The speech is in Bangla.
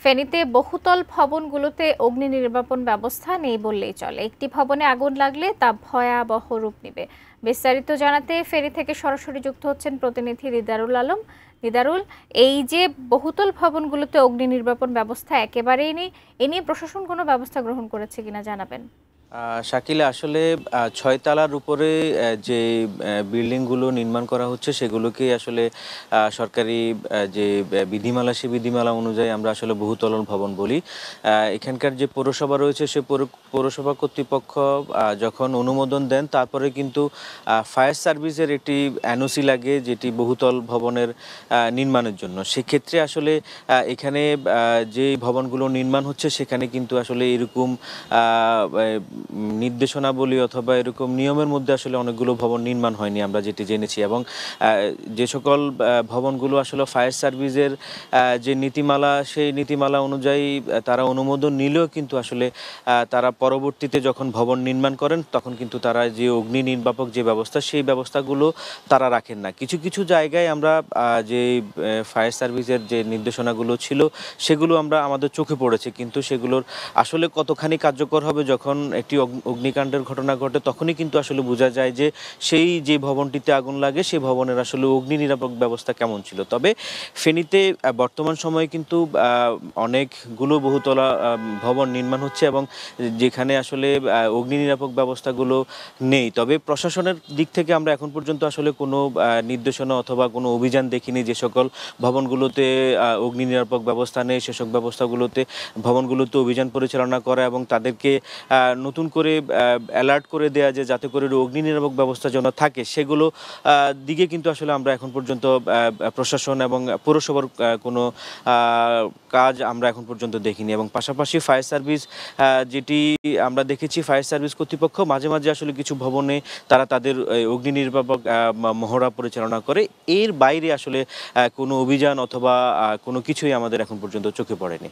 ফেনীতে বহুতল ভবনগুলোতে অগ্নি নির্বাপন ব্যবস্থা নেই বললেই চলে। একটি ভবনে আগুন লাগলে তা ভয়াবহ রূপ নেবে। বিস্তারিত জানাতে ফেনী থেকে সরাসরি যুক্ত হচ্ছেন প্রতিনিধি দিদারুল আলম। দিদারুল, এই যে বহুতল ভবনগুলোতে অগ্নি নির্বাপন ব্যবস্থা একেবারেই নেই, এ নিয়ে প্রশাসন কোনো ব্যবস্থা গ্রহণ করেছে কিনা জানাবেন। শাকিলা, আসলে ৬ তলার উপরে যে বিল্ডিংগুলো নির্মাণ করা হচ্ছে সেগুলোকেই আসলে সরকারি যে বিধিমালা, সেই বিধিমালা অনুযায়ী আমরা আসলে বহুতল ভবন বলি। এখানকার যে পৌরসভা রয়েছে সে পৌরসভা কর্তৃপক্ষ যখন অনুমোদন দেন, তারপরে কিন্তু ফায়ার সার্ভিসের একটি এনওসি লাগে, যেটি বহুতল ভবনের নির্মাণের জন্য। সেক্ষেত্রে আসলে এখানে যে ভবনগুলো নির্মাণ হচ্ছে সেখানে কিন্তু আসলে এরকম নির্দেশনাবলী অথবা এরকম নিয়মের মধ্যে আসলে অনেকগুলো ভবন নির্মাণ হয়নি, আমরা যেটি জেনেছি। এবং যে সকল ভবনগুলো আসলে ফায়ার সার্ভিসের যে নীতিমালা, সেই নীতিমালা অনুযায়ী তারা অনুমোদন নিলেও কিন্তু আসলে তারা পরবর্তীতে যখন ভবন নির্মাণ করেন তখন কিন্তু তারা যে অগ্নি নির্বাপক যে ব্যবস্থা, সেই ব্যবস্থাগুলো তারা রাখেন না। কিছু কিছু জায়গায় আমরা যে ফায়ার সার্ভিসের যে নির্দেশনাগুলো ছিল সেগুলো আমরা আমাদের চোখে পড়েছে, কিন্তু সেগুলোর আসলে কতখানি কার্যকর হবে যখন একটি অগ্নিকাণ্ডের ঘটনা ঘটে তখনই কিন্তু আসলে বোঝা যায় যে সেই যে ভবনটিতে আগুন লাগে সেই ভবনের আসলে অগ্নি নিরাপত্তা ব্যবস্থা কেমন ছিল। তবে ফেনীতে বর্তমান সময়ে কিন্তু অনেকগুলো বহুতলা ভবন নির্মাণ হচ্ছে এবং যেখানে আসলে অগ্নি নিরাপত্তা ব্যবস্থাগুলো নেই। তবে প্রশাসনের দিক থেকে আমরা এখন পর্যন্ত আসলে কোনো নির্দেশনা অথবা কোনো অভিযান দেখিনি যে সকল ভবনগুলোতে অগ্নি নিরাপত্তা ব্যবস্থা নেই সেসব ভবনগুলোতে অভিযান পরিচালনা করা এবং তাদেরকে নতুন করে অ্যালার্ট করে দেয়া যে যাতে করে অগ্নি নিরাপত্তা ব্যবস্থা যেন থাকে, সেগুলো দিকে কিন্তু আসলে আমরা এখন পর্যন্ত প্রশাসন এবং পৌরসভার কোনো কাজ আমরা এখন পর্যন্ত দেখিনি। এবং পাশাপাশি ফায়ার সার্ভিস, যেটি আমরা দেখেছি, ফায়ার সার্ভিস কর্তৃপক্ষ মাঝে মাঝে আসলে কিছু ভবনে তারা তাদের অগ্নি নির্বাপক মহড়া পরিচালনা করে। এর বাইরে আসলে কোনো অভিযান অথবা কোনো কিছুই আমাদের এখন পর্যন্ত চোখে পড়েনি।